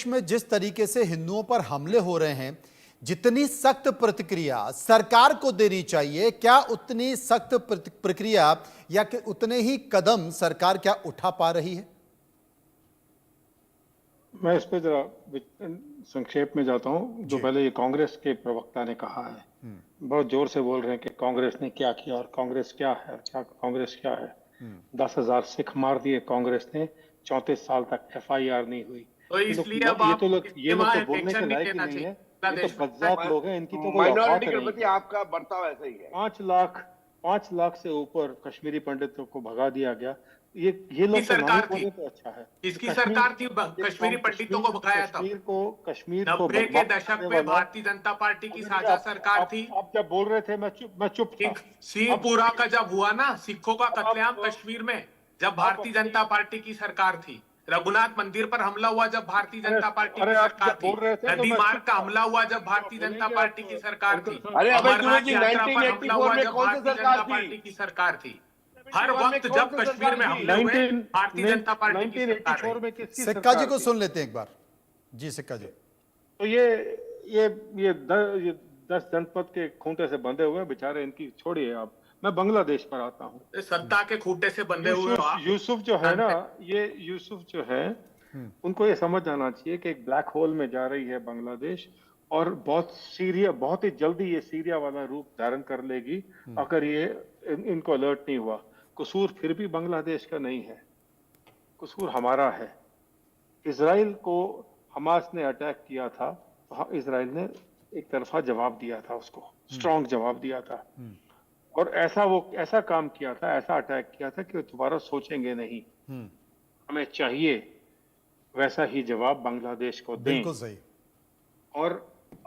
बांग्लादेश में जिस तरीके से हिंदुओं पर हमले हो रहे हैं, जितनी सख्त प्रतिक्रिया सरकार को देनी चाहिए, क्या उतनी सख्त प्रक्रिया या कि उतने ही कदम सरकार क्या उठा पा रही है? मैं इस पे जरा संक्षेप में जाता हूं। जो पहले ये कांग्रेस के प्रवक्ता ने कहा है, बहुत जोर से बोल रहे हैं कि कांग्रेस ने क्या किया और कांग्रेस क्या है, क्या कांग्रेस क्या है। 10,000 सिख मार दिए कांग्रेस ने, 34 साल तक FIR नहीं हुई। तो इसलिए अब ये लोग तो बोलने के लायक ही नहीं है। ये तो बदजात लोग हैं, इनकी तो कोई औकात नहीं। आपका बर्ताव ऐसा ही है। 5 लाख से ऊपर कश्मीरी पंडितों को भगा दिया गया। ये लोग सरकार थी तो अच्छा है। इसकी सरकार थी, कश्मीरी पंडितों को भगाया था। कश्मीर को 90 के दशक में भारतीय जनता पार्टी की साझा सरकार थी। आप जब बोल रहे थे मैं चुप था। सिंहपुरा का जब हुआ ना सिखों का कत्लेआम कश्मीर में, जब भारतीय जनता पार्टी की सरकार थी। रघुनाथ मंदिर पर हमला हुआ जब भारतीय जनता पार्टी की सरकार थी। नदी मार्ग का हमला हुआ जब भारतीय जनता पार्टी की सरकार थी। अमरनाथ यात्रा पर हमला हुआ जब भारतीय जनता पार्टी की सरकार थी। हर वक्त जब कश्मीर में हमले हुए भारतीय जनता पार्टी की सरकार है। सिक्का जी को सुन लेते हैं एक बार। जी सिक्का जी। तो ये 10 जनपद के खूंटे से बंधे हुए बेचारे, इनकी छोड़िए। आप मैं बांग्लादेश पर आता हूँ। सत्ता के खूंटे से बंधे हुए यूसुफ जो है ना, ये यूसुफ जो है, उनको ये समझ आना चाहिए कि एक ब्लैक होल में जा रही है बांग्लादेश, और बहुत ही जल्दी ये सीरिया वाला रूप धारण कर लेगी अगर ये इनको अलर्ट नहीं हुआ। कसूर फिर भी बांग्लादेश का नहीं है, कसूर हमारा है। इजराइल को हमास ने अटैक किया था, तो इजराइल ने एक तरफा जवाब दिया था, उसको स्ट्रॉन्ग जवाब दिया था। और ऐसा काम किया था, ऐसा अटैक किया था कि दोबारा सोचेंगे नहीं। हमें चाहिए वैसा ही जवाब बांग्लादेश को दें। बिल्कुल सही। और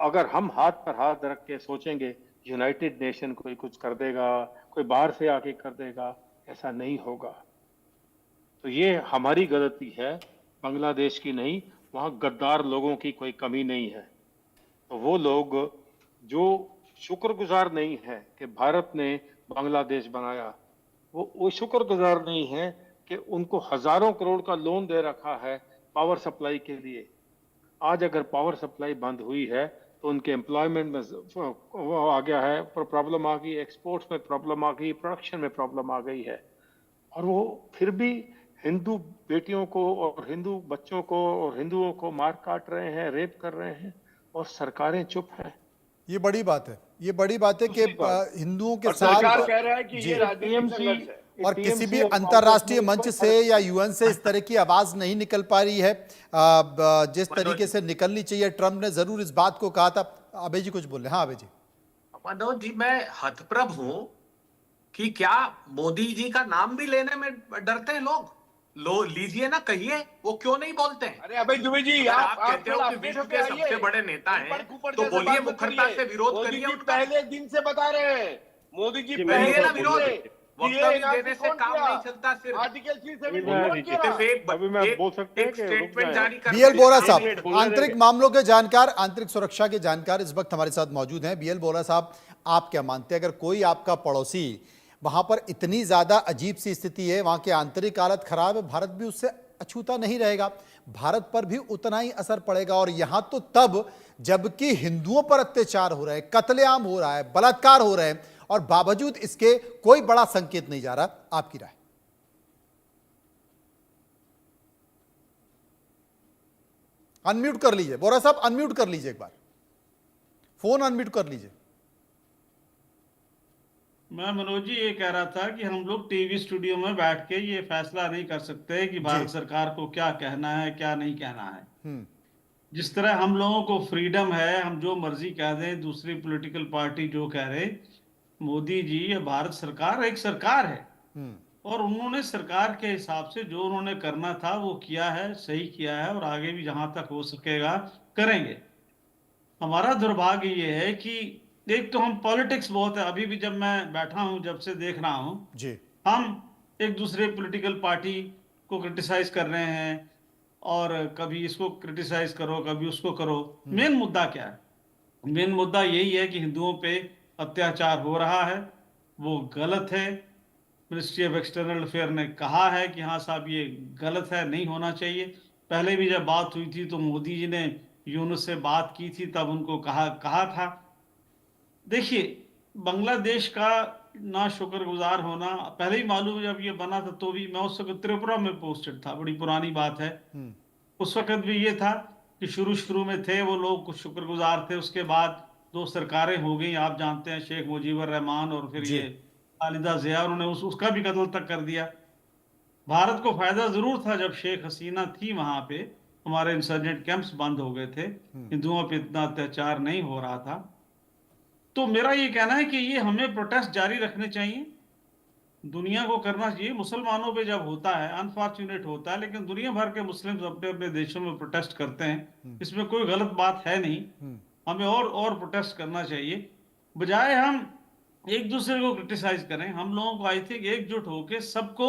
अगर हम हाथ पर हाथ रख के सोचेंगे यूनाइटेड नेशन कोई कुछ कर देगा, कोई बाहर से आके कर देगा, ऐसा नहीं होगा। तो ये हमारी गलती है, बांग्लादेश की नहीं। वहां गद्दार लोगों की कोई कमी नहीं है। तो वो लोग जो शुक्रगुजार नहीं है कि भारत ने बांग्लादेश बनाया, वो शुक्रगुजार नहीं है कि उनको हजारों करोड़ का लोन दे रखा है पावर सप्लाई के लिए। आज अगर पावर सप्लाई बंद हुई है तो उनके एम्प्लॉयमेंट में वो आ गया है, प्रॉब्लम आ गई, एक्सपोर्ट्स में प्रॉब्लम आ गई, प्रोडक्शन में प्रॉब्लम आ गई है। और वो फिर भी हिंदू बेटियों को और हिंदू बच्चों को और हिंदुओं को मार काट रहे हैं, रेप कर रहे हैं, और सरकारें चुप हैं। ये बड़ी बात है, ये बड़ी बात है कि हिंदुओं के साथ सरकार कह रहा है कि ये राजनीतिक संघर्ष है। और किसी भी अंतर्राष्ट्रीय मंच से या UN से इस तरह की आवाज नहीं निकल पा रही है जिस तरीके से निकलनी चाहिए। ट्रंप ने जरूर इस बात को कहा था। अभय जी कुछ बोल रहे हैं। हाँ अभय जी। मनोज जी, मैं हतप्रभ हूं कि क्या मोदी जी का नाम भी लेने में डरते हैं लोग। लीजिए ना, कहिए, वो क्यों नहीं बोलते हैं? अरे अभय दुबे जी, आप कहते हो कि विश्व के सबसे बड़े नेता हैं, तो बोलिए, मुखरता से विरोध करिए उनका। पहले दिन से बता रहे हैं मोदी जी, करिए ना विरोध। वक्तव्य देने से काम नहीं चलता। सिर्फ आर्टिकल 370 एक स्टेटमेंट जारी कर। BL बोरा साहब आंतरिक मामलों के जानकार, आंतरिक सुरक्षा के जानकार इस वक्त हमारे साथ मौजूद हैं। BL बोरा साहब, आप क्या मानते हैं, अगर कोई आपका पड़ोसी वहां पर इतनी ज्यादा अजीब सी स्थिति है, वहां की आंतरिक हालत खराब है, भारत भी उससे अछूता नहीं रहेगा, भारत पर भी उतना ही असर पड़ेगा। और यहां तो तब जबकि हिंदुओं पर अत्याचार हो रहा है, कत्लेआम हो रहा है, बलात्कार हो रहे हैं, और बावजूद इसके कोई बड़ा संकेत नहीं जा रहा। आपकी राय? अनम्यूट कर लीजिए बोरा साहब, अनम्यूट कर लीजिए, एक बार फोन अनम्यूट कर लीजिए। मैं मनोज जी ये कह रहा था कि हम लोग टीवी स्टूडियो में बैठ के ये फैसला नहीं कर सकते कि भारत सरकार को क्या कहना है, क्या नहीं कहना है। जिस तरह हम लोगों को फ्रीडम है, हम जो मर्जी कह दें, दूसरी पॉलिटिकल पार्टी जो कह रहे, मोदी जी या भारत सरकार एक सरकार है, और उन्होंने सरकार के हिसाब से जो उन्होंने करना था वो किया है, सही किया है, और आगे भी जहां तक हो सकेगा करेंगे। हमारा दुर्भाग्य ये है कि एक तो हम पॉलिटिक्स बहुत है, अभी भी जब मैं बैठा हूं, जब से देख रहा हूं जी, हम एक दूसरे पॉलिटिकल पार्टी को क्रिटिसाइज कर रहे हैं, और कभी इसको क्रिटिसाइज करो, कभी उसको करो। मेन मुद्दा क्या है? मेन मुद्दा यही है कि हिंदुओं पे अत्याचार हो रहा है, वो गलत है। मिनिस्ट्री ऑफ एक्सटर्नल अफेयर ने कहा है कि हाँ साहब ये गलत है, नहीं होना चाहिए। पहले भी जब बात हुई थी तो मोदी जी ने यूनुस से बात की थी, तब उनको कहा था। देखिए, बांग्लादेश का ना शुक्रगुजार होना पहले ही मालूम, जब ये बना था तो भी मैं उस वक्त त्रिपुरा में पोस्टेड था, बड़ी पुरानी बात है। उस वक्त भी ये था कि शुरू में थे वो लोग कुछ शुक्रगुजार थे, उसके बाद 2 सरकारें हो गई, आप जानते हैं, शेख मुजीबुर रहमान और फिर जी। ये खालिदा जिया, उन्होंने उसका भी कत्ल तक कर दिया। भारत को फायदा जरूर था जब शेख हसीना थी वहां पे, हमारे इंसर्जेंट कैंप्स बंद हो गए थे, हिंदुओं पे इतना अत्याचार नहीं हो रहा था। तो मेरा ये कहना है कि ये हमें प्रोटेस्ट जारी रखने चाहिए, दुनिया को करना चाहिए। मुसलमानों पे जब होता है, अनफॉर्चुनेट होता है, लेकिन दुनिया भर के मुस्लिम्स अपने अपने देशों में प्रोटेस्ट करते हैं, इसमें कोई गलत बात है नहीं। हमें और प्रोटेस्ट करना चाहिए, बजाय हम एक दूसरे को क्रिटिसाइज करें। हम लोगों को आई थिंक एकजुट होकर सबको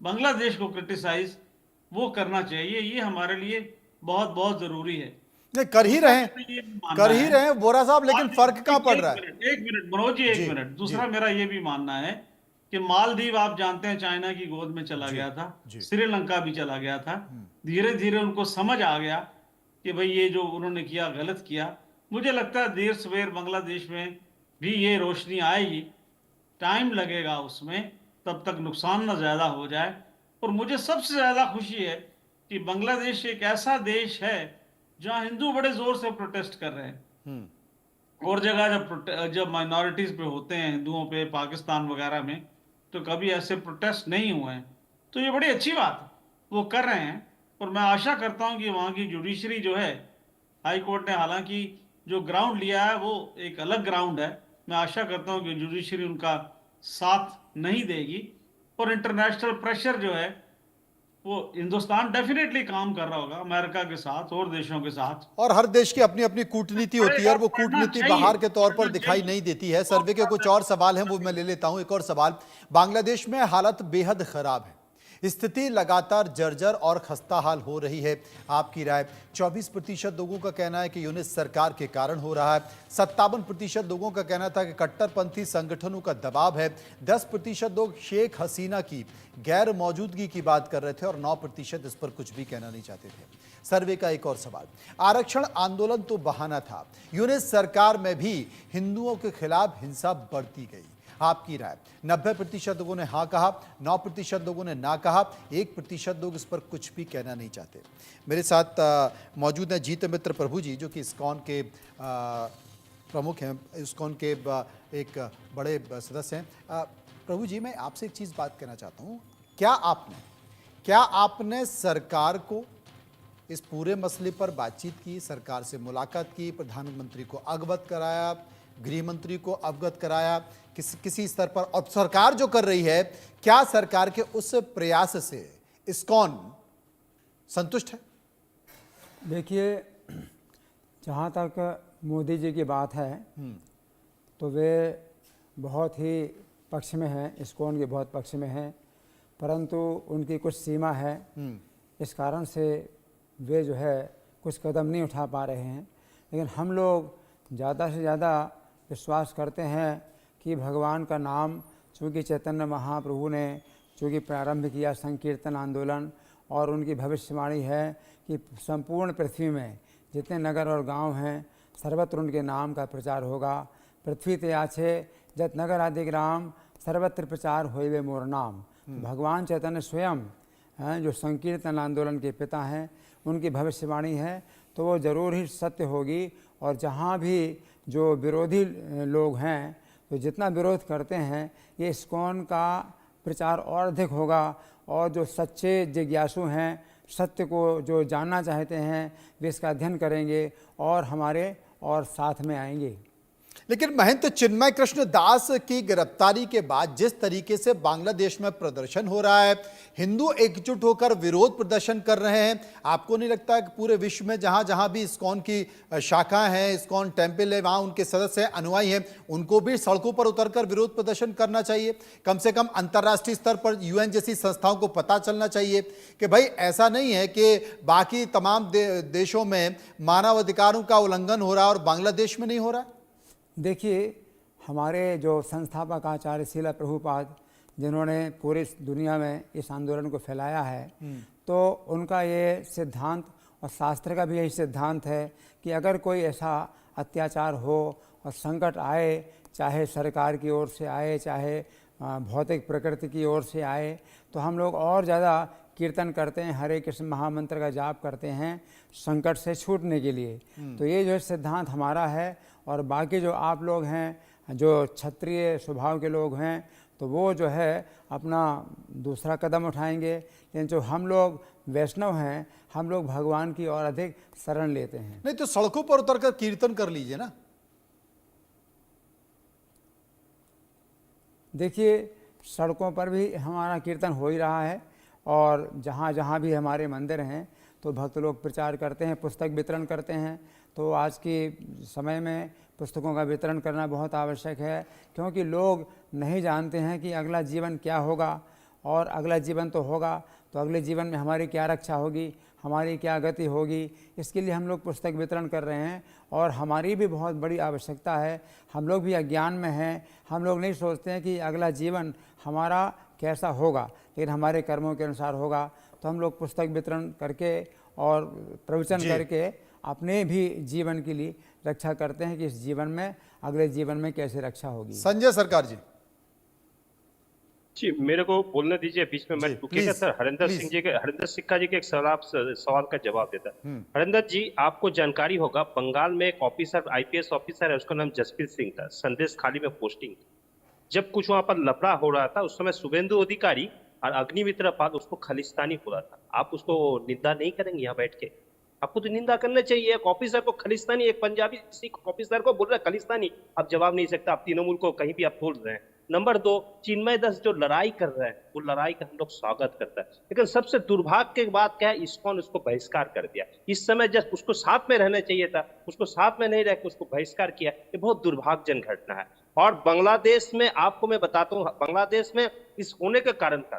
बांग्लादेश को क्रिटिसाइज वो करना चाहिए, ये हमारे लिए बहुत बहुत जरूरी है। नहीं, कर ही रहे हैं, ये भी मानना कर ही है। रहे हैं बोरा साहब, लेकिन फर्क कहाँ पड़ रहा है? एक मिनट मनोज जी, एक जी, मिनट। दूसरा जी। मेरा ये भी मानना है कि मालदीव आप जानते हैं चाइना की गोद में चला गया था, जी। श्रीलंका भी चला गया था। धीरे धीरे उनको समझ आ गया कि भाई ये जो उन्होंने किया गलत किया। मुझे लगता है देर सवेर बांग्लादेश में भी ये रोशनी आएगी, टाइम लगेगा उसमें, तब तक नुकसान ना ज्यादा हो जाए। और मुझे सबसे ज्यादा खुशी है कि बांग्लादेश एक ऐसा देश है जहां हिंदू बड़े जोर से प्रोटेस्ट कर रहे हैं। और जगह जब माइनॉरिटीज पे होते हैं, हिंदुओं पे, पाकिस्तान वगैरह में, तो कभी ऐसे प्रोटेस्ट नहीं हुए हैं। तो ये बड़ी अच्छी बात है, वो कर रहे हैं। और मैं आशा करता हूं कि वहाँ की जुडिशरी जो है, हाई कोर्ट ने हालांकि जो ग्राउंड लिया है वो एक अलग ग्राउंड है, मैं आशा करता हूं कि जुडिशरी उनका साथ नहीं देगी। और इंटरनेशनल प्रेशर जो है वो हिंदुस्तान डेफिनेटली काम कर रहा होगा अमेरिका के साथ और देशों के साथ। और हर देश की अपनी अपनी कूटनीति होती है, और वो कूटनीति बाहर के तौर पर दिखाई नहीं देती है। सर्वे के कुछ और सवाल हैं, वो मैं ले लेता हूं। एक और सवाल, बांग्लादेश में हालत बेहद खराब है, स्थिति लगातार जर्जर और खस्ता हाल हो रही है, आपकी राय? 24% लोगों का कहना है कि यूनिस सरकार के कारण हो रहा है, 57% लोगों का कहना था कि कट्टरपंथी संगठनों का दबाव है, 10% लोग शेख हसीना की गैर मौजूदगी की बात कर रहे थे, और 9% इस पर कुछ भी कहना नहीं चाहते थे। सर्वे का एक और सवाल, आरक्षण आंदोलन तो बहाना था, यूनिस सरकार में भी हिंदुओं के खिलाफ हिंसा बढ़ती गई, आपकी राय? 90% लोगों ने हाँ कहा, 9% लोगों ने ना कहा, 1% लोग इस पर कुछ भी कहना नहीं चाहते। मेरे साथ मौजूद हैं जीत मित्र प्रभु जी, जो कि इस्कॉन के प्रमुख हैं, इस्कॉन के एक बड़े सदस्य हैं। प्रभु जी, मैं आपसे एक चीज़ बात कहना चाहता हूँ, क्या आपने सरकार को इस पूरे मसले पर बातचीत की, सरकार से मुलाकात की, प्रधानमंत्री को अवगत कराया, गृह मंत्री को अवगत कराया, किसी स्तर पर? और सरकार जो कर रही है, क्या सरकार के उस प्रयास से इस्कॉन संतुष्ट है? देखिए, जहाँ तक मोदी जी की बात है तो वे बहुत ही पक्ष में हैं, इस्कॉन के बहुत पक्ष में हैं, परंतु उनकी कुछ सीमा है, इस कारण से वे जो है कुछ कदम नहीं उठा पा रहे हैं। लेकिन हम लोग ज़्यादा से ज़्यादा विश्वास करते हैं कि भगवान का नाम, चूँकि चैतन्य महाप्रभु ने चूँकि प्रारंभ किया संकीर्तन आंदोलन, और उनकी भविष्यवाणी है कि संपूर्ण पृथ्वी में जितने नगर और गांव हैं सर्वत्र उनके नाम का प्रचार होगा। पृथ्वी ते आछे जत नगर आदि ग्राम, सर्वत्र प्रचार होइबे मोर नाम। भगवान चैतन्य स्वयं हैं, जो संकीर्तन आंदोलन के पिता हैं, उनकी भविष्यवाणी है, तो वो ज़रूर ही सत्य होगी। और जहाँ भी जो विरोधी लोग हैं, तो जितना विरोध करते हैं, ये इस्कॉन का प्रचार और अधिक होगा। और जो सच्चे जिज्ञासु हैं, सत्य को जो जानना चाहते हैं, वे इसका अध्ययन करेंगे और हमारे और साथ में आएंगे। लेकिन महंत चिन्मय कृष्ण दास की गिरफ्तारी के बाद जिस तरीके से बांग्लादेश में प्रदर्शन हो रहा है, हिंदू एकजुट होकर विरोध प्रदर्शन कर रहे हैं, आपको नहीं लगता कि पूरे विश्व में जहां जहां भी इस्कॉन की शाखा है, इस्कॉन टेम्पल है, वहां उनके सदस्य हैं, अनुयायी हैं, उनको भी सड़कों पर उतरकर विरोध प्रदर्शन करना चाहिए? कम से कम अंतर्राष्ट्रीय स्तर पर यूएन जैसी संस्थाओं को पता चलना चाहिए कि भाई ऐसा नहीं है कि बाकी तमाम देशों में मानवाधिकारों का उल्लंघन हो रहा है और बांग्लादेश में नहीं हो रहा है। देखिए, हमारे जो संस्थापक आचार्य श्रील प्रभुपाद जिन्होंने पूरी दुनिया में इस आंदोलन को फैलाया है, तो उनका ये सिद्धांत और शास्त्र का भी यही सिद्धांत है कि अगर कोई ऐसा अत्याचार हो और संकट आए, चाहे सरकार की ओर से आए, चाहे भौतिक प्रकृति की ओर से आए, तो हम लोग और ज़्यादा कीर्तन करते हैं, हरे कृष्ण महामंत्र का जाप करते हैं संकट से छूटने के लिए। तो ये जो सिद्धांत हमारा है। और बाकी जो आप लोग हैं, जो क्षत्रिय स्वभाव के लोग हैं, तो वो जो है अपना दूसरा कदम उठाएंगे। लेकिन जो हम लोग वैष्णव हैं, हम लोग भगवान की और अधिक शरण लेते हैं। नहीं तो सड़कों पर उतरकर कीर्तन कर लीजिए ना। देखिए, सड़कों पर भी हमारा कीर्तन हो ही रहा है, और जहाँ जहाँ भी हमारे मंदिर हैं तो भक्त लोग प्रचार करते हैं, पुस्तक वितरण करते हैं। तो आज के समय में पुस्तकों का वितरण करना बहुत आवश्यक है, क्योंकि लोग नहीं जानते हैं कि अगला जीवन क्या होगा, और अगला जीवन तो होगा तो अगले जीवन में हमारी क्या रक्षा होगी, हमारी क्या गति होगी। इसके लिए हम लोग पुस्तक वितरण कर रहे हैं, और हमारी भी बहुत बड़ी आवश्यकता है। हम लोग भी अज्ञान में हैं, हम लोग नहीं सोचते हैं कि अगला जीवन हमारा कैसा होगा, लेकिन हमारे कर्मों के अनुसार होगा। तो हम लोग पुस्तक वितरण करके और प्रवचन करके अपने भी जीवन के लिए रक्षा करते हैं कि इस जीवन में, अगले जीवन में कैसे रक्षा होगी। संजय सरकार जी। जी, मेरे को बोलने दीजिए, बीच में मैं रुकिएगा सर। हरिंदर सिक्का जी के एक सवाल का जवाब देता है। हरिंदर जी, आपको जानकारी होगा, बंगाल में एक ऑफिसर, आईपीएस ऑफिसर है, उसका नाम जसप्रीत सिंह था, संदेश खाली में पोस्टिंग। जब कुछ वहां पर लफड़ा हो रहा था, उस समय शुभेंदु अधिकारी और अग्निमित्र पाल उसको खालिस्तानी बोला था। आप उसको निंदा नहीं करेंगे यहाँ बैठ के? आपको तो निंदा करना चाहिए। एक ऑफिसर को खालिस्तानी, एक पंजाबी सिख ऑफिसर को बोल रहा है खालिस्तानी, आप जवाब नहीं सकता। आप तृणमूल को कहीं भी आप बोल रहे हैं। नंबर 2, चिन्मय दास जो लड़ाई कर रहे हैं, वो लड़ाई का हम लोग स्वागत करता है, लेकिन सबसे दुर्भाग्य की बात क्या है, इस्कॉन उसको बहिष्कार कर दिया। इस समय जब उसको साथ में रहना चाहिए था, उसको साथ में नहीं रह के उसको बहिष्कार किया। ये बहुत दुर्भाग्यजनक घटना है। और बांग्लादेश में आपको मैं बताता हूँ, बांग्लादेश में इस होने के कारण का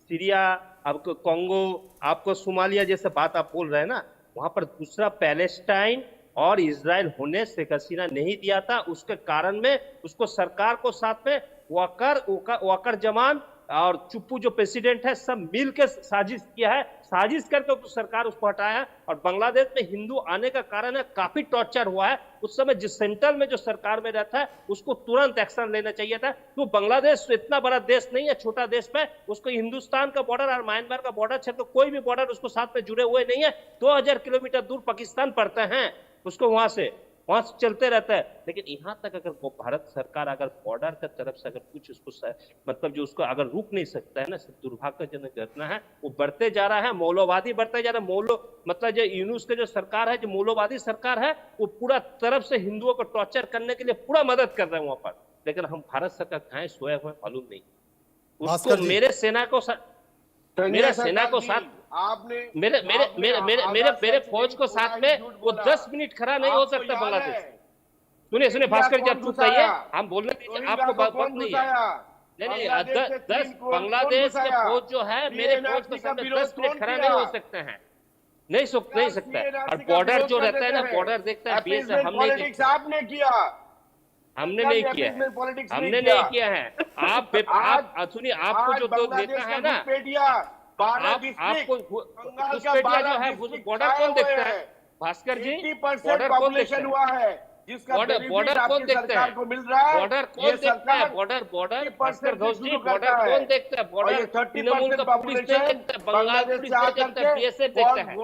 सीरिया, आपको कांगो, आपको सोमालिया जैसे बात आप बोल रहे हैं ना, वहां पर दूसरा पैलेस्टाइन और इजराइल होने शेख हसीना नहीं दिया था। उसके कारण में उसको सरकार को साथ में वकर जमान और चुप्पू जो प्रेसिडेंट है, सब मिल के साजिश किया है। साजिश करके तो सरकार उसको हटाया है। और बांग्लादेश में हिंदू आने का कारण है, काफी टॉर्चर हुआ है। उस समय जिस सेंट्रल में जो सरकार में रहता है, उसको तुरंत एक्शन लेना चाहिए था। तो बांग्लादेश इतना बड़ा देश नहीं है, छोटा देश में उसको हिंदुस्तान का बॉर्डर और म्यांमार का बॉर्डर क्षेत्र, कोई भी बॉर्डर उसको साथ में जुड़े हुए नहीं है। 2000 किलोमीटर दूर पाकिस्तान पड़ता है, उसको वहां से चलते रहता है। लेकिन यहाँ तक अगर वो भारत सरकार अगर बॉर्डर की तरफ से अगर कुछ उसको मतलब जो उसको अगर रुक नहीं सकता है ना, सब दुर्भाग्यजनक घटना है। वो बढ़ते जा रहा है, मौलवादी बढ़ते जा रहा है। मतलब जो यूनुस के जो सरकार है, जो मौलवादी सरकार है, वो पूरा तरफ से हिंदुओं को टॉर्चर करने के लिए पूरा मदद कर रहे हैं वहां पर। लेकिन हम भारत सरकार कहाँ सोए हुए मालूम नहीं। उसको मेरे सेना को साथ आपने मेरे फौज को साथ में वो 10 मिनट खड़ा नहीं हो सकता बांग्लादेश। सुनिए भास्कर जी, आप चुप रहिए, हम बोलने दीजिए, आपको बात नहीं है। नहीं, 10 बांग्लादेश के फौज जो है, मेरे फौज को साथ में 10 मिनट खड़ा नहीं हो सकते हैं, नहीं सकता है। और बॉर्डर जो रहता है ना, बॉर्डर देखता है बीएसएफ, हमने नहीं किया, हमने नहीं किया है। आप सुनिए, आपको जो दो नेता है ना, आपको घुसपैठिया जो है, बॉर्डर कौन देखता है भास्कर जी? बॉर्डर कौन देखता है? बॉर्डर कौन देखता है? बॉर्डर भास्कर घोष जी, बॉर्डर कौन देखता है? बॉर्डर तृणमूल का पुलिस नहीं देखता, बंगाल पुलिस नहीं देखता, बीएसएफ देखता है।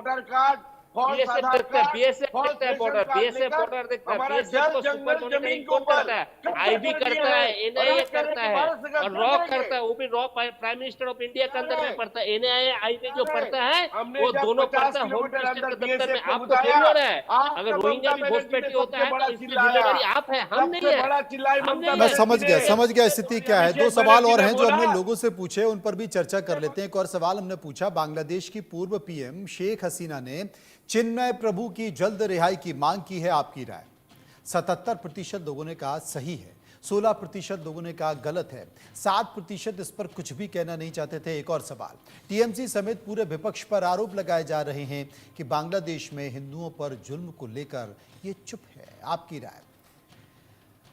बीएसएफ देखता है, बीएसएफ देखता है बॉर्डर, बीएसएफ बॉर्डर देखता है। बीएसएफ को सुपर मॉनिटरिंग कौन करता है? आईबी करता है, एनआईए करता है, और रॉ करता है। वो भी raw prime minister of India के अंदर में पड़ता है। एनआईए आईबी जो पड़ता है, वो दोनों पड़ता है होम मिनिस्टर के दफ्तर में। आपको फेलियर है। अगर रोहिंग्या भी घुसपैठी होता है तो इसकी जिम्मेदारी आप है, हम नहीं है। मैं समझ गया स्थिति क्या है। 2 सवाल और हैं जो हमने लोगों से पूछे, उन पर भी चर्चा कर लेते हैं। एक और सवाल हमने पूछा, बांग्लादेश की पूर्व पीएम शेख हसीना ने चिन्मय प्रभु की जल्द रिहाई की मांग की है, आपकी राय? 77% लोगों ने कहा सही है, 16% लोगों ने कहा गलत है, 7% इस पर कुछ भी कहना नहीं चाहते थे। एक और सवाल, टीएमसी समेत पूरे विपक्ष पर आरोप लगाए जा रहे हैं कि बांग्लादेश में हिंदुओं पर जुल्म को लेकर ये चुप है, आपकी राय?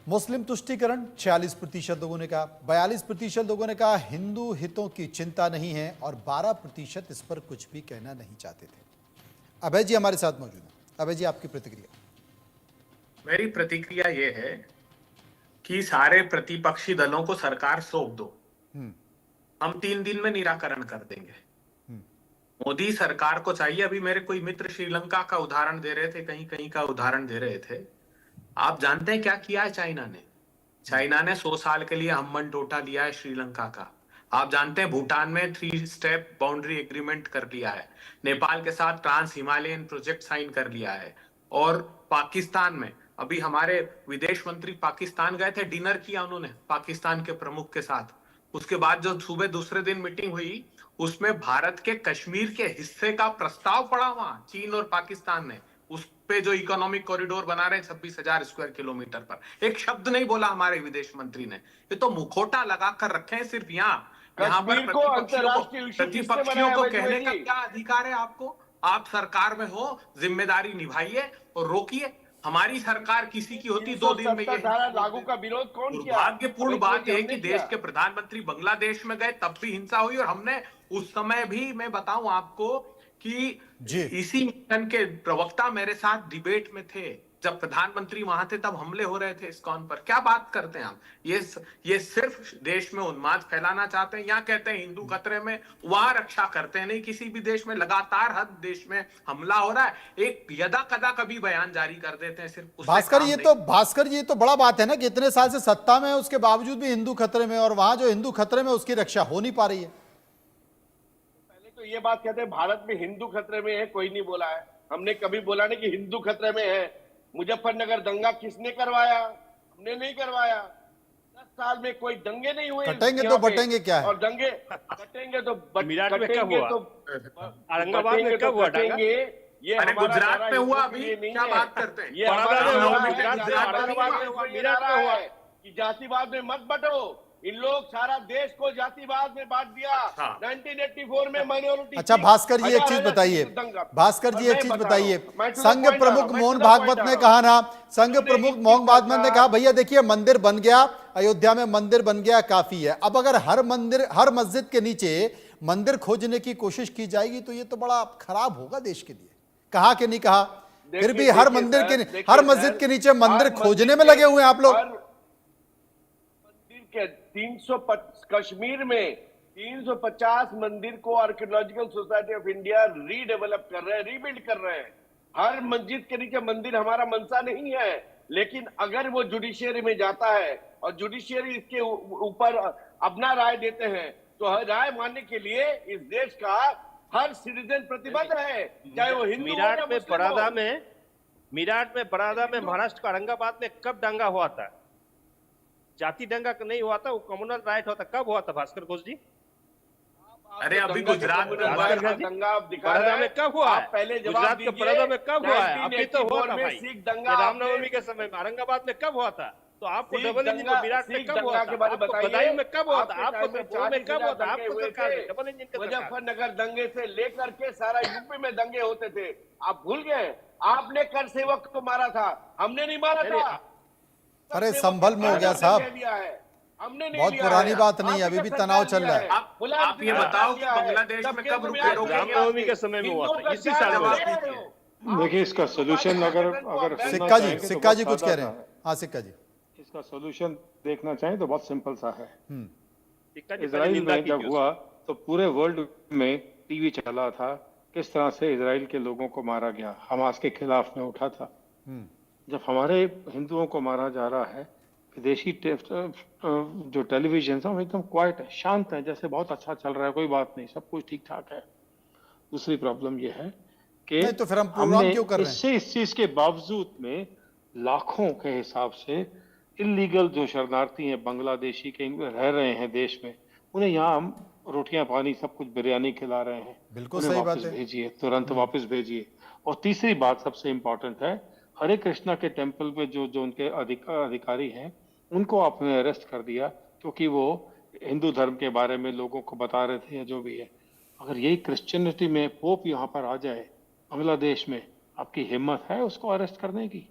मुस्लिम तुष्टीकरण 46% लोगों ने कहा, 42% लोगों ने कहा हिंदू हितों की चिंता नहीं है और 12% इस पर कुछ भी कहना नहीं चाहते थे। अभय जी हमारे साथ मौजूद हैं। अभय जी, आपकी प्रतिक्रिया। मेरी प्रतिक्रिया ये है कि सारे प्रतिपक्षी दलों को सरकार सौंप दो, हम 3 दिन में निराकरण कर देंगे। मोदी सरकार को चाहिए, अभी मेरे कोई मित्र श्रीलंका का उदाहरण दे रहे थे, कहीं कहीं का उदाहरण दे रहे थे। आप जानते हैं क्या किया है चाइना ने? चाइना ने 100 साल के लिए हम्बन टोटा लिया है श्रीलंका का। आप जानते हैं भूटान में 3 स्टेप बाउंड्री एग्रीमेंट कर लिया है, नेपाल के साथ ट्रांस हिमालयन प्रोजेक्ट साइन कर लिया है, और पाकिस्तान में अभी हमारे विदेश मंत्री पाकिस्तान गए थे, डिनर किया उन्होंने पाकिस्तान के प्रमुख के साथ। उसके बाद जो सुबह दूसरे दिन मीटिंग हुई उसमें भारत के कश्मीर के हिस्से का प्रस्ताव पड़ा वहां चीन और पाकिस्तान ने, उस पे जो इकोनॉमिक कॉरिडोर बना रहे हैं 26,000 स्क्वायर किलोमीटर पर, एक शब्द नहीं बोला हमारे विदेश मंत्री ने। ये तो मुखौटा लगा कर रखे हैं सिर्फ यहाँ पर प्रतिपक्षियों को कहने का क्या अधिकार है आपको? आप सरकार में हो, जिम्मेदारी निभाइए और रोकिए। हमारी सरकार किसी की होती 2 दिन में। लागू का विरोध कौन किया? दुर्भाग्यपूर्ण बात है कि देश के प्रधानमंत्री बांग्लादेश में गए तब भी हिंसा हुई, और हमने उस समय भी, मैं बताऊं आपको कि इसी मिशन के प्रवक्ता मेरे साथ डिबेट में थे जब प्रधानमंत्री वहां थे, तब हमले हो रहे थे इस्कॉन पर। क्या बात करते हैं आप? ये सिर्फ देश में उन्माद फैलाना चाहते हैं। यहाँ कहते हैं हिंदू खतरे में, वहां रक्षा करते हैं नहीं। किसी भी देश में लगातार हर देश में हमला हो रहा है, एक यदा कदा कभी बयान जारी कर देते हैं सिर्फ। भास्कर ये तो बड़ा बात है ना कि इतने साल से सत्ता में है, उसके बावजूद भी हिंदू खतरे में, और वहां जो हिंदू खतरे में उसकी रक्षा हो नहीं पा रही है। पहले तो ये बात कहते हैं भारत में हिंदू खतरे में है, कोई नहीं बोला है। हमने कभी बोला नहीं कि हिंदू खतरे में है। मुजफ्फरनगर दंगा किसने करवाया? हमने नहीं करवाया। 10 साल में कोई दंगे नहीं हुए। कटेंगे तो बटेंगे क्या है? और दंगे कटेंगे तो मीरठ में कब हुआ? औरंगाबाद में कब हुआ? ये अरे गुजरात में हुआ, अभी क्या बात करते हैं? ये हुआ कि जातिवाद में मत बटो। इन लोग सारा देश को जातिवाद में बांट दिया। 1984 में माइनॉरिटी। अच्छा भास्कर जी एक चीज बताइए, संघ प्रमुख मोहन भागवत ने कहा ना, संघ प्रमुख मोहन भागवत ने कहा भैया देखिए मंदिर बन गया, अयोध्या में मंदिर बन गया, काफी है। अब अगर हर मस्जिद के नीचे मंदिर खोजने की कोशिश की जाएगी तो ये तो बड़ा खराब होगा देश के लिए। कहा कि नहीं कहा? फिर भी हर मस्जिद के नीचे मंदिर खोजने में लगे हुए हैं आप लोग। के 350 कश्मीर में 350 मंदिर को archaeological society of India redevelop कर रहे हैं, रीबिल्ड कर रहे हैं। हर मस्जिद के नीचे मंदिर हमारा मंशा नहीं है, लेकिन अगर वो जुडिशियरी में जाता है और जुडिशियरी इसके ऊपर अपना राय देते हैं, तो राय मानने के लिए इस देश का हर सिटीजन प्रतिबद्ध है, चाहे वो हिंदू हो या मुस्लिम हो। मीरठ में बड़ौदा में महाराष्ट्र का औरंगाबाद में कब दंगा हुआ था? जाति दंगा नहीं हुआ था, वो कम्युनल राइट हुआ था। कब हुआ था भास्कर घोष जी? अरे अभी गुजरात में दंगा दिखा रहे हैं। कब हुआ है? पहले गुजरात के बड़ौदा में कब हुआ है? अभी तो हुआ था भाई, सिख दंगा रामनवमी के समय में। औरंगाबाद में कब हुआ था? तो आपको डबल इंजन को विराट में कब हुआ था? आपको बदायूं में कब हुआ था? आपको त्रिपुरा में कब हुआ था? आपको सरकार में डबल इंजन का मुजफ्फरनगर दंगे से लेकर के सारा यूपी में दंगे होते थे। आप भूल गए? आपने कर सेवक को मारा था, हमने नहीं मारा था। अरे संभल में हो गया साहब, हमने नहीं बहुत पुरानी बात नहीं, अभी भी तनाव चल रहा है। आप ये बताओ कि बांग्लादेश में कब रुके? रामनवमी के समय में हुआ था, इसी साल में। देखिए इसका सोल्यूशन अगर सिक्का जी कुछ कह रहे हैं। हाँ सिक्का जी, इसका सोल्यूशन देखना चाहें तो बहुत सिंपल सा है। इजराइल में जब हुआ तो पूरे वर्ल्ड में टीवी चला था किस तरह से इजराइल के लोगों को मारा गया, हमास के खिलाफ में उठा था। जब हमारे हिंदुओं को मारा जा रहा है, विदेशी जो टेलीविजन है वो एकदम क्वाइट है, शांत है, जैसे बहुत अच्छा चल रहा है, कोई बात नहीं, सब कुछ ठीक ठाक है। दूसरी प्रॉब्लम ये है कि तो फिर हम प्रोग्राम क्यों कर रहे हैं? इस चीज के बावजूद में लाखों के हिसाब से इलीगल जो शरणार्थी हैं बांग्लादेशी के रह रहे हैं देश में, उन्हें यहाँ हम रोटियां पानी सब कुछ बिरयानी खिला रहे हैं। बिल्कुल सही बात है, भेजिए, तुरंत वापस भेजिए। और तीसरी बात सबसे इम्पोर्टेंट है, हरे कृष्णा के टेम्पल पे जो उनके अधिकारी हैं उनको आपने अरेस्ट कर दिया क्योंकि वो हिंदू धर्म के बारे में लोगों को बता रहे थे या जो भी है। अगर यही क्रिश्चियनिटी में पोप यहाँ पर आ जाए बांग्लादेश में, आपकी हिम्मत है उसको अरेस्ट करने की?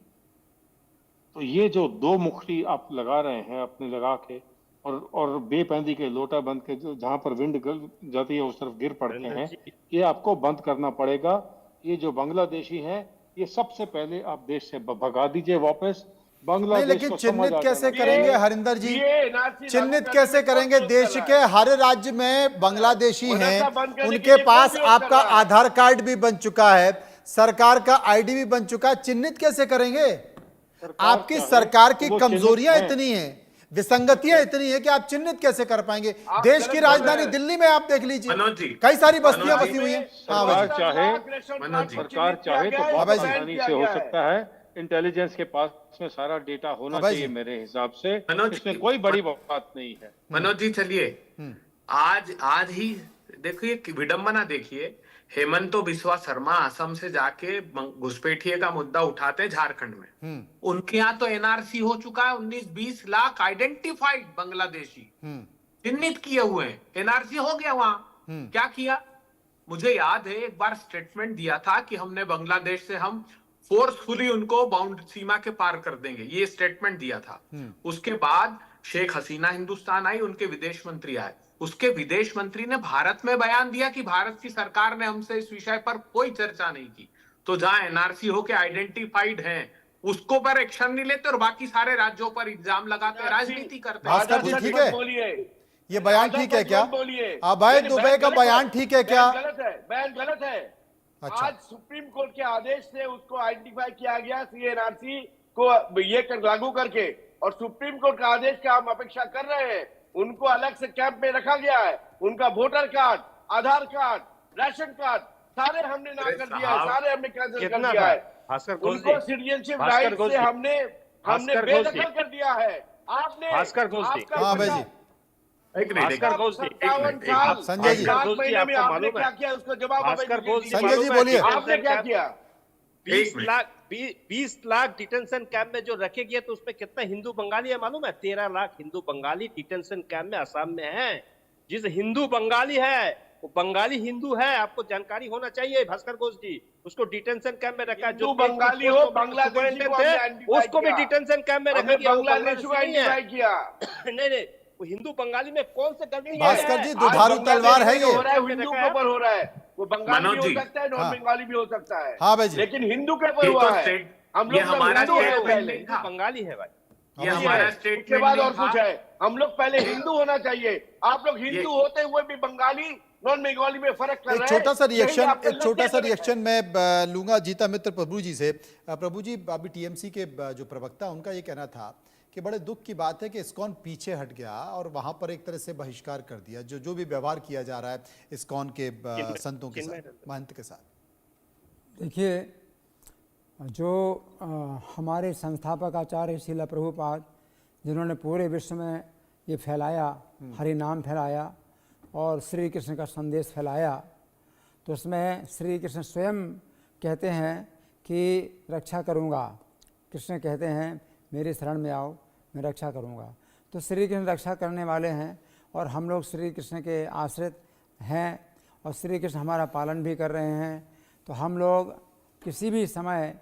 तो ये जो दो मुखड़ी आप लगा रहे हैं अपने लगा के और बेपैंदी के लोटा बंद के जो जहां पर विंड जाती है उस तरफ गिर पड़ते हैं, ये आपको बंद करना पड़ेगा। ये जो बांग्लादेशी हैं ये सबसे पहले आप देश से भगा दीजिए वापस। नहीं, बांग्लादेश लेकिन को चिन्हित समझ आ कैसे जाना करेंगे चाहिए। हरिंदर जी? ये NRC चिन्हित लागू कैसे करने में करेंगे? कौन देश विरोध के कर रहा हर राज्य में बांग्लादेशी मदरसा हैं, बंद करने के उनके लिए पास कौन विरोध कर आपका रहा है? आधार कार्ड भी बन चुका है, सरकार का आईडी भी बन चुका है, चिन्हित कैसे करेंगे? आपकी चाहे सरकार की तो वो कमजोरियां चिन्हित हैं। इतनी हैं, विसंगतियां इतनी है कि आप चिन्हित कैसे कर पाएंगे? आप देश गलत की बोल रहे राजधानी हैं। दिल्ली में आप देख लीजिए, मनोज जी, कई सारी बस्तियां मनोज बसी जी, हुई हैं। हाँ सरकार भाई, चाहे मनोज जी, सरकार चाहे तो हाँ बहुत भाई जी। आसानी से हो सकता है। इंटेलिजेंस के पास में सारा डेटा होना हाँ भाई चाहिए जी। मेरे हिसाब से। मनोज इसमें जी, कोई बड़ी बात नहीं है। मनोज जी चलिए, आज ही देखिए कि विडंबना देखिए, हेमंत बिस्वा शर्मा असम से जाके घुसपैठिए का मुद्दा उठाते हैं झारखंड में। उनके यहाँ तो एनआरसी हो चुका है, 19-20 लाख आइडेंटिफाइड बांग्लादेशी चिन्हित किए हुए हैं, एनआरसी हो गया वहां। क्या किया? मुझे याद है एक बार स्टेटमेंट दिया था कि हमने बांग्लादेश से हम फोर्सफुली उनको बाउंड सीमा के पार कर देंगे, ये स्टेटमेंट दिया था। उसके बाद शेख हसीना हिंदुस्तान आई, उनके विदेश मंत्री आए, उसके विदेश मंत्री ने भारत में बयान दिया कि भारत की सरकार ने हमसे इस विषय पर कोई चर्चा नहीं की। तो जहां एनआरसी होके आइडेंटिफाइड हैं उसको पर एक्शन नहीं लेते और बाकी सारे राज्यों पर इल्जाम लगाते हैं, राजनीति करते हैं। भास्कर जी, ठीक है, बोलिए, ये बयान ठीक है क्या? बोलिए, अभय दुबे का बयान ठीक है क्या? गलत है, बयान गलत है। अच्छा। आज सुप्रीम कोर्ट के आदेश से उसको आइडेंटिफाई किया गया सीएनआरसी को ये लागू करके, और सुप्रीम कोर्ट का आदेश का हम अपेक्षा कर रहे हैं। उनको अलग से कैंप में रखा गया है, उनका वोटर कार्ड, आधार कार्ड, राशन कार्ड सारे हमने ना कर दिया है, सारे हमने कैंसिल कर दिया है। भास्कर घोष जी, उनको सिटीजनशिप भास्कर राइट घोष से जी, हमने भास्कर घोष जी, बेदखल कर दिया है। आपने भास्कर घोष जी, आपका हाँ भाई जी, एक मिनट, भास्कर घोष जी, 57 साल, संजय जी, 7 महीने में आपको आपने मालूम क्या है? किया उसको जवाब भास्कर घोष जी, संजय जी बोलिए। आपने क्या किया? 20 लाख डिटेंशन कैंप में जो रखे गए तो उसमें कितना हिंदू बंगाली है मालूम है? 13 लाख हिंदू बंगाली डिटेंशन कैंप में असम में है। जिस हिंदू बंगाली है वो बंगाली हिंदू है, आपको जानकारी होना चाहिए भास्कर घोष जी। उसको डिटेंशन कैंप में रखा, जो बंगाली हो, बांग्लादेशी को हमने आइडेंटिफाई उसको भी किया। डिटेंशन कैंप में रखा हमने गया, वो बांग्लादेश को बांग्लादेशी नहीं आइडेंटिफाई है। किया। नहीं नहीं, वो हिंदू बंगाली में कौन से गलती है? भास्कर जी, आज दुधारू बांग्लादेश तलवार है में ये। हो रहा है, हिंदू के ऊपर हो रहा है। वो बंगाली भी मनोज हो जी, सकता है, नॉन हाँ। बंगाली भी हो सकता है। हाँ भाई जी। लेकिन हिंदू के ऊपर ये हुआ तो है। स्टेट- हम ये लोग हमारा हिंदू है स्टेटमेंट पहले, नहीं था। बंगाली है भाई। ये हाँ, हमारा उसके स्टेटमेंट बाद नहीं और कुछ था। है। हम लोग पहले हिंदू होना चाहिए। आप लोग हिंदू होते हुए भी बंगाली नॉन बंगाली में फर्क कर एक रहे हैं। छोटा सा यही रिएक्शन, आपका एक छोटा सा लक्ष्य है। रिएक्शन मैं लूंगा जीता मित्र प्रभु जी से। प्रभु जी, अभी टीएमसी के जो प्रवक्ता उनका ये कहना था कि बड़े दुख की बात है कि इस्कॉन पीछे हट गया और वहां पर एक तरह से बहिष्कार कर दिया, जो भी व्यवहार किया जा रहा है इस्कॉन के संतों के साथ, महंत के साथ। देखिए, जो हमारे संस्थापक आचार्य श्रील प्रभुपाद, जिन्होंने पूरे विश्व में ये फैलाया, हरि नाम फैलाया और श्री कृष्ण का संदेश फैलाया, तो उसमें श्री कृष्ण स्वयं कहते हैं कि रक्षा करूँगा। कृष्ण कहते हैं मेरी शरण में आओ, मैं रक्षा करूँगा। तो श्री कृष्ण रक्षा करने वाले हैं और हम लोग श्री कृष्ण के आश्रित हैं और श्री कृष्ण हमारा पालन भी कर रहे हैं। तो हम लोग किसी भी समय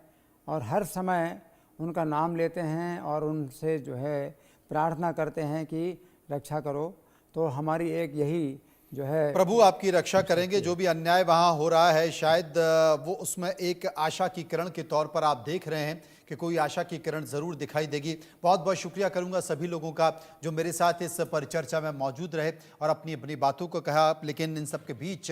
और हर समय उनका नाम लेते हैं और उनसे जो है प्रार्थना करते हैं कि रक्षा करो। तो हमारी एक यही जो है, प्रभु आपकी रक्षा करेंगे। जो भी अन्याय वहाँ हो रहा है, शायद वो उसमें एक आशा की किरण के तौर पर आप देख रहे हैं कि कोई आशा की किरण ज़रूर दिखाई देगी। बहुत बहुत शुक्रिया करूंगा सभी लोगों का जो मेरे साथ इस परिचर्चा में मौजूद रहे और अपनी अपनी बातों को कहा, लेकिन इन सब के बीच